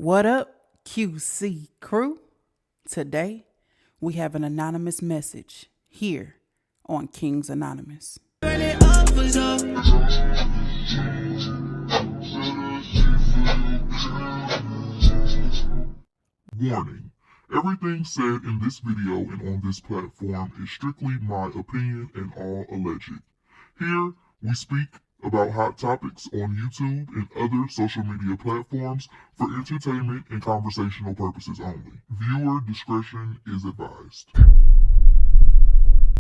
What up, QC crew? Today, we have an anonymous message here on Kings Anonymous. Warning. Everything said in this video and on this platform is strictly my opinion and all alleged. Here, we speak about hot topics on YouTube and other social media platforms for entertainment and conversational purposes only. Viewer discretion is advised.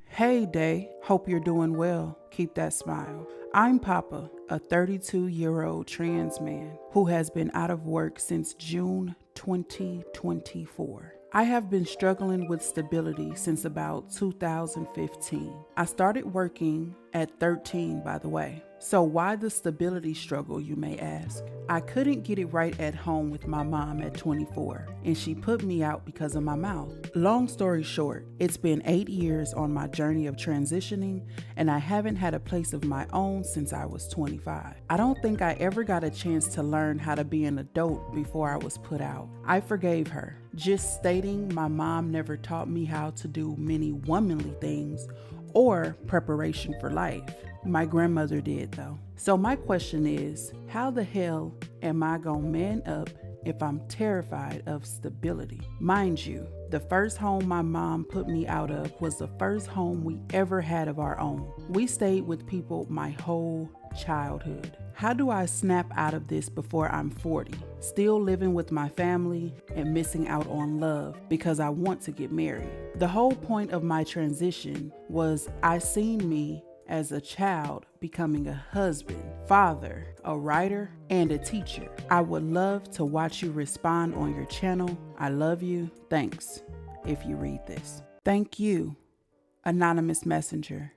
Hey Day, hope you're doing well. Keep that smile. I'm Papa, a 32-year-old trans man who has been out of work since June 2024. I have been struggling with stability since about 2015. I started working at 13, by the way. So why the stability struggle, you may ask? I couldn't get it right at home with my mom at 24, and she put me out because of my mouth. Long story short, it's been 8 years on my journey of transitioning, and I haven't had a place of my own since I was 25. I don't think I ever got a chance to learn how to be an adult before I was put out. I forgave her. Just stating my mom never taught me how to do many womanly things or preparation for life. My grandmother did though. So my question is, how the hell am I gonna man up if I'm terrified of stability? Mind you, the first home my mom put me out of was the first home we ever had of our own. We stayed with people my whole childhood. How do I snap out of this before I'm 40? Still living with my family and missing out on love because I want to get married. The whole point of my transition was I seen me as a child becoming a husband, father, a writer, and a teacher. I would love to watch you respond on your channel. I love you. Thanks if you read this. Thank you, Anonymous Messenger,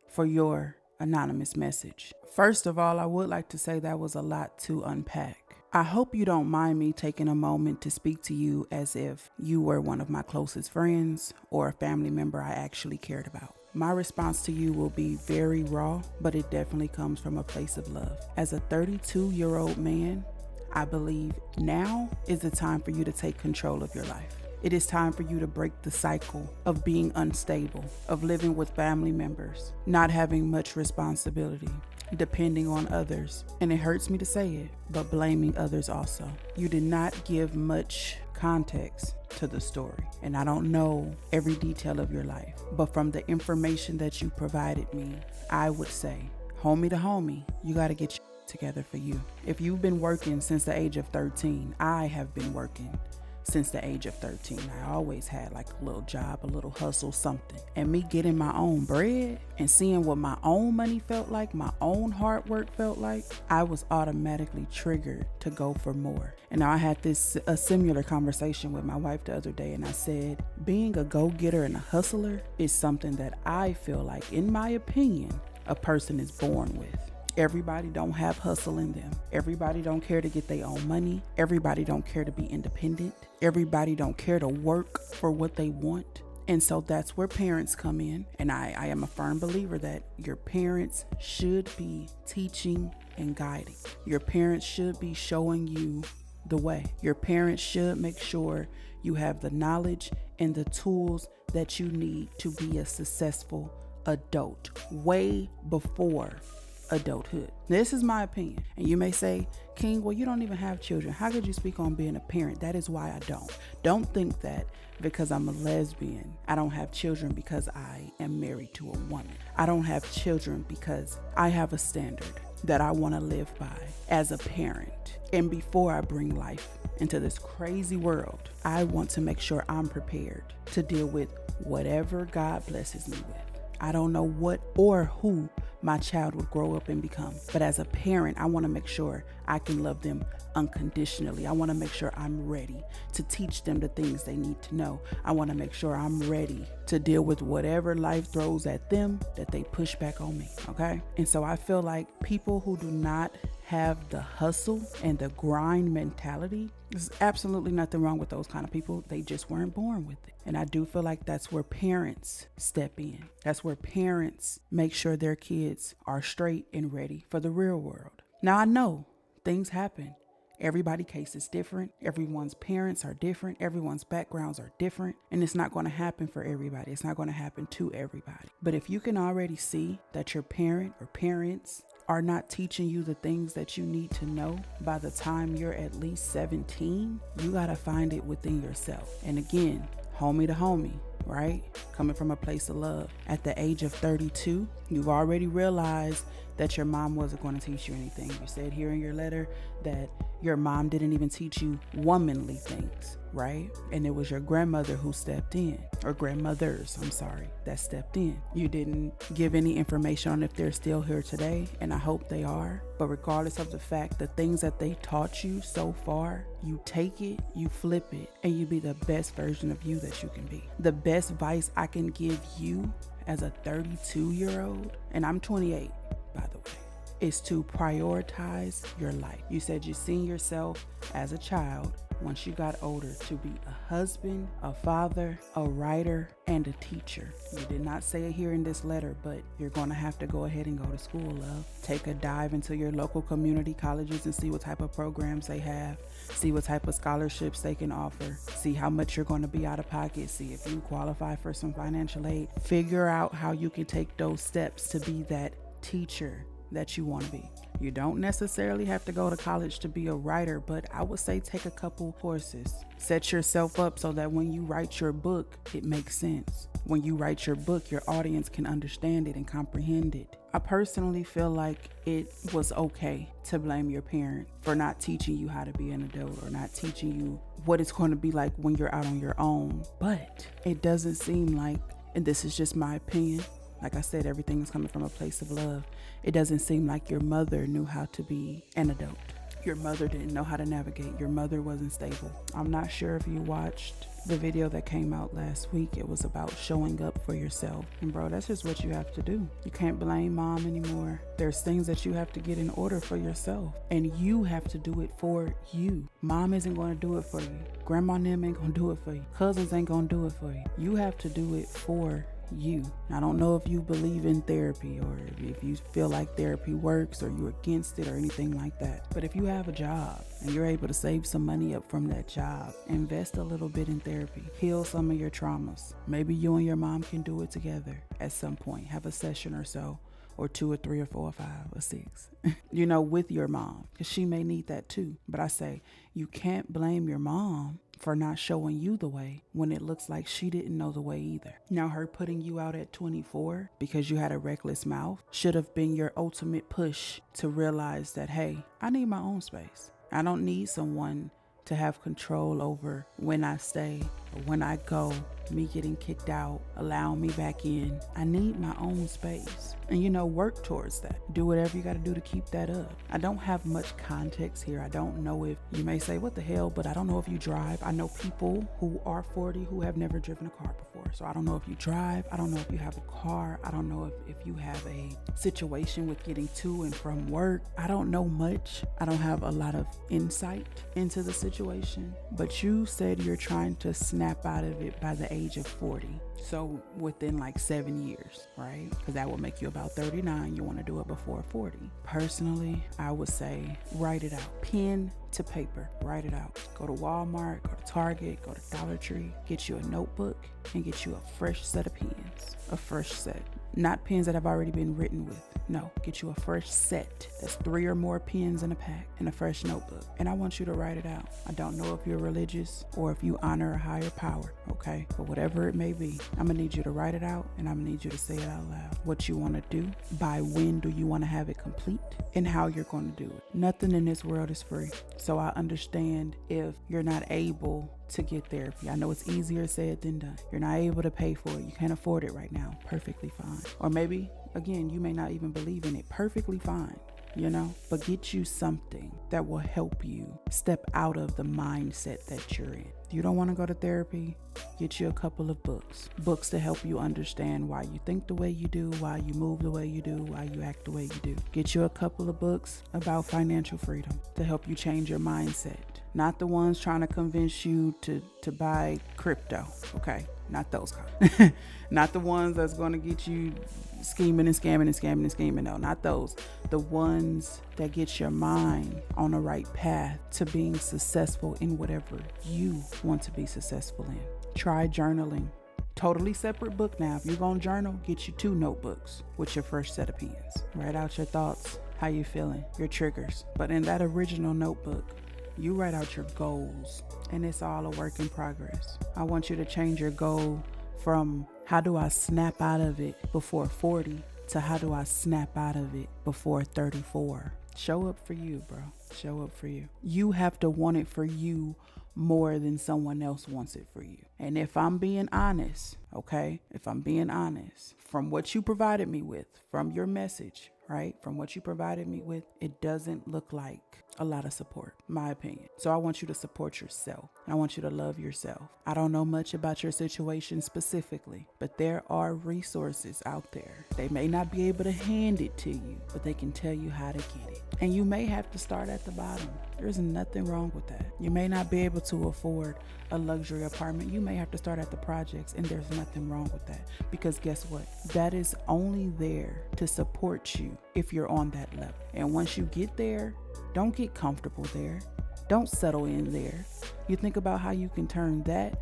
for your anonymous message. First of all, I would like to say that was a lot to unpack. I hope you don't mind me taking a moment to speak to you as if you were one of my closest friends or a family member I actually cared about. My response to you will be very raw, but it definitely comes from a place of love. As a 32-year-old man, I believe now is the time for you to take control of your life. It is time for you to break the cycle of being unstable, of living with family members, not having much responsibility, depending on others. And it hurts me to say it, but blaming others also. You did not give much context to the story, and I don't know every detail of your life, but from the information that you provided me, I would say, homie to homie, you got to get your together for you. If you've been working since the age of 13, I have been working since the age of 13. I always had like a little job, a little hustle, something. And me getting my own bread and seeing what my own money felt like, my own hard work felt like, I was automatically triggered to go for more. And now I had a similar conversation with my wife the other day, and I said, being a go-getter and a hustler is something that I feel like, in my opinion, a person is born with. Everybody don't have hustle in them. Everybody don't care to get their own money. Everybody don't care to be independent. Everybody don't care to work for what they want. And so that's where parents come in. And I am a firm believer that your parents should be teaching and guiding. Your parents should be showing you the way. Your parents should make sure you have the knowledge and the tools that you need to be a successful adult way before adulthood. This is my opinion. And you may say, King, well, you don't even have children. How could you speak on being a parent? That is why I don't. Don't think that because I'm a lesbian, I don't have children because I am married to a woman. I don't have children because I have a standard that I want to live by as a parent. And before I bring life into this crazy world, I want to make sure I'm prepared to deal with whatever God blesses me with. I don't know what or who my child will grow up and become. But as a parent, I want to make sure I can love them unconditionally. I want to make sure I'm ready to teach them the things they need to know. I want to make sure I'm ready to deal with whatever life throws at them that they push back on me, okay? And so I feel like people who do not have the hustle and the grind mentality, there's absolutely nothing wrong with those kind of people. They just weren't born with it. And I do feel like that's where parents step in. That's where parents make sure their kids are straight and ready for the real world. Now I know things happen. Everybody's case is different. Everyone's parents are different. Everyone's backgrounds are different. And it's not going to happen for everybody. It's not going to happen to everybody. But if you can already see that your parent or parents are not teaching you the things that you need to know by the time you're at least 17, you got to find it within yourself. And again, homie to homie, right? Coming from a place of love. At the age of 32, you've already realized that your mom wasn't going to teach you anything. You said here in your letter that your mom didn't even teach you womanly things, right? And it was your grandmother who stepped in, or grandmothers, that stepped in. You didn't give any information on if they're still here today, and I hope they are. But regardless of the fact, the things that they taught you so far, you take it, you flip it, and you be the best version of you that you can be. The best advice I can give you as a 32-year-old, and I'm 28, by the way, is to prioritize your life. You said you seen yourself as a child, once you got older, to be a husband, a father, a writer, and a teacher. You did not say it here in this letter, but you're going to have to go ahead and go to school, love. Take a dive into your local community colleges and see what type of programs they have. See what type of scholarships they can offer. See how much you're going to be out of pocket. See if you qualify for some financial aid. Figure out how you can take those steps to be that teacher that you want to be. You don't necessarily have to go to college to be a writer, but I would say take a couple courses. Set yourself up so that when you write your book, it makes sense. When you write your book, your audience can understand it and comprehend it. I personally feel like it was okay to blame your parent for not teaching you how to be an adult or not teaching you what it's going to be like when you're out on your own. But it doesn't seem like, and this is just my opinion, like I said, everything is coming from a place of love. It doesn't seem like your mother knew how to be an adult. Your mother didn't know how to navigate. Your mother wasn't stable. I'm not sure if you watched the video that came out last week. It was about showing up for yourself. And bro, that's just what you have to do. You can't blame mom anymore. There's things that you have to get in order for yourself. And you have to do it for you. Mom isn't going to do it for you. Grandma and them ain't going to do it for you. Cousins ain't going to do it for you. You have to do it for you. I don't know if you believe in therapy or if you feel like therapy works or you're against it or anything like that. But if you have a job and you're able to save some money up from that job, invest a little bit in therapy, heal some of your traumas. Maybe you and your mom can do it together at some point. Have a session or so, or 2 or 3 or 4 or 5 or 6, with your mom, because she may need that too. But I say, you can't blame your mom for not showing you the way when it looks like she didn't know the way either. Now, her putting you out at 24 because you had a reckless mouth should have been your ultimate push to realize that, hey, I need my own space. I don't need someone to have control over when I stay or when I go, me getting kicked out, allowing me back in. I need my own space. And work towards that. Do whatever you got to do to keep that up. I don't have much context here. I don't know if you may say, what the hell, but I don't know if you drive. I know people who are 40 who have never driven a car before. So I don't know if you drive. I don't know if you have a car. I don't know if you have a situation with getting to and from work. I don't know much. I don't have a lot of insight into the situation. But you said you're trying to snap out of it by the age of 40. So within like 7 years, right? Because that will make you about 39. You want to do it before 40. Personally, I would say write it out. Pen to paper, write it out. Go to Walmart, go to Target, go to Dollar Tree, get you a notebook and get you a fresh set of pens. A fresh set. Not pens that have already been written with. No, get you a fresh set. That's 3 or more pens in a pack and a fresh notebook. And I want you to write it out. I don't know if you're religious or if you honor a higher power, okay? But whatever it may be, I'm gonna need you to write it out and I'm gonna need you to say it out loud. What you wanna do, by when do you wanna have it complete, and how you're gonna do it. Nothing in this world is free. So I understand if you're not able to get therapy. I know it's easier said than done. You're not able to pay for it. You can't afford it right now. Perfectly fine. Or maybe, again, you may not even believe in it. Perfectly fine. But get you something that will help you step out of the mindset that you're in. If you don't want to go to therapy, get you a couple of books to help you understand why you think the way you do, why you move the way you do, why you act the way you do. Get you a couple of books about financial freedom to help you change your mindset. Not the ones trying to convince you to buy crypto. Okay, not those kind. Not the ones that's going to get you scheming and scamming and scamming and scheming. No, not those. The ones that get your mind on the right path to being successful in whatever you want to be successful in. Try journaling. Totally separate book now. If you're going to journal, get you 2 notebooks with your fresh set of pens. Write out your thoughts, how you feeling, your triggers. But in that original notebook, you write out your goals, and it's all a work in progress. I want you to change your goal from how do I snap out of it before 40 to how do I snap out of it before 34. Show up for you, bro. Show up for you. You have to want it for you more than someone else wants it for you. And if I'm being honest, okay, if I'm being honest, from what you provided me with, from your message, right, from what you provided me with, it doesn't look like a lot of support, my opinion. So I want you to support yourself. I want you to love yourself. I don't know much about your situation specifically, but there are resources out there. They may not be able to hand it to you, but they can tell you how to get it. And you may have to start at the bottom. There's nothing wrong with that. You may not be able to afford a luxury apartment. You may have to start at the projects, and there's nothing wrong with that. Because guess what? That is only there to support you if you're on that level. And once you get there, don't get comfortable there. Don't settle in there. You think about how you can turn that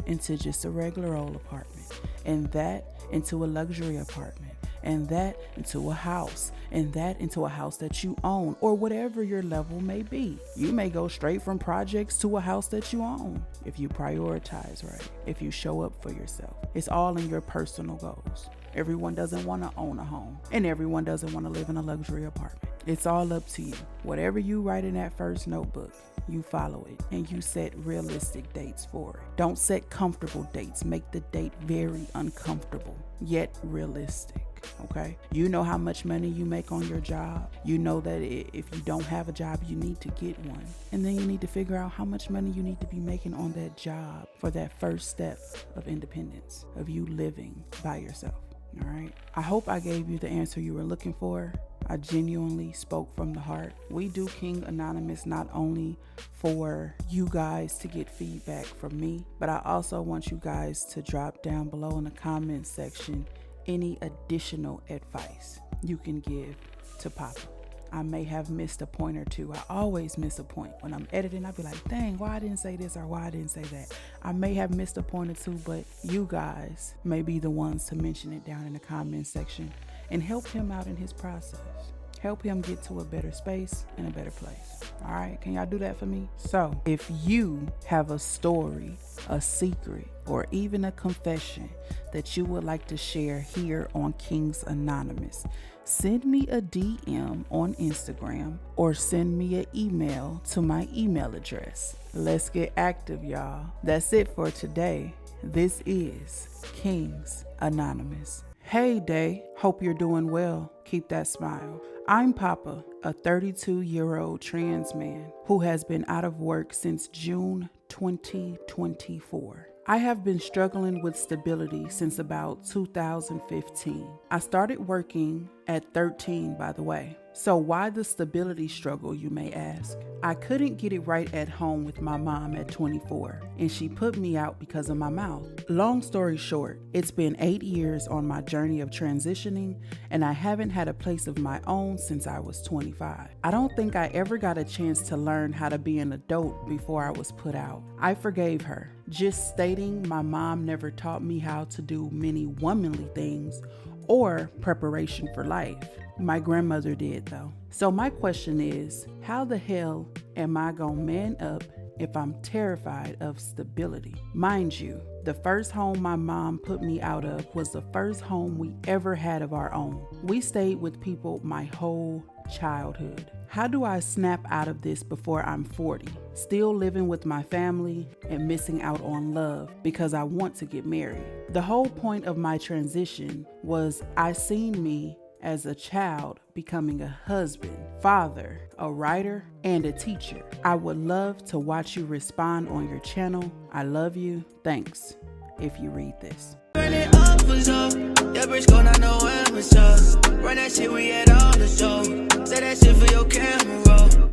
into just a regular old apartment, and that into a luxury apartment, and that into a house, and that into a house that you own, or whatever your level may be. You may go straight from projects to a house that you own if you prioritize right, if you show up for yourself. It's all in your personal goals. Everyone doesn't want to own a home, and everyone doesn't want to live in a luxury apartment. It's all up to you. Whatever you write in that first notebook, you follow it, and you set realistic dates for it. Don't set comfortable dates. Make the date very uncomfortable, yet realistic. Okay? You know how much money you make on your job. You know that if you don't have a job, you need to get one. And then you need to figure out how much money you need to be making on that job for that first step of independence, of you living by yourself. All right? I hope I gave you the answer you were looking for. I genuinely spoke from the heart. We do King Anonymous not only for you guys to get feedback from me, but I also want you guys to drop down below in the comments section any additional advice you can give to Papa. I may have missed a point or two. I always miss a point. When I'm editing, I'll be like, dang, why I didn't say this or why I didn't say that. I may have missed a point or two, but you guys may be the ones to mention it down in the comment section and help him out in his process. Help him get to a better space and a better place. All right, can y'all do that for me? So if you have a story, a secret, or even a confession that you would like to share here on Kings Anonymous, send me a DM on Instagram or send me an email to my email address. Let's get active, y'all. That's it for today. This is Kings Anonymous. Hey day, hope you're doing well. Keep that smile. I'm Papa, a 32-year-old trans man who has been out of work since June 2024. I have been struggling with stability since about 2015. I started working at 13, by the way. So why the stability struggle, you may ask? I couldn't get it right at home with my mom at 24, and she put me out because of my mouth. Long story short, it's been 8 years on my journey of transitioning, and I haven't had a place of my own since I was 25. I don't think I ever got a chance to learn how to be an adult before I was put out. I forgave her. Just stating my mom never taught me how to do many womanly things or preparation for life. My grandmother did though. So my question is, how the hell am I gonna man up if I'm terrified of stability? Mind you, the first home my mom put me out of was the first home we ever had of our own. We stayed with people my whole childhood. How do I snap out of this before I'm 40? Still living with my family and missing out on love because I want to get married. The whole point of my transition was I seen me as a child becoming a husband, father, a writer, and a teacher. I would love to watch you respond on your channel. I love you. Thanks if you read this. Run it up was up. Your bitch gon' not know when it's up. Run that shit, we had all the show. Say that shit for your camera roll.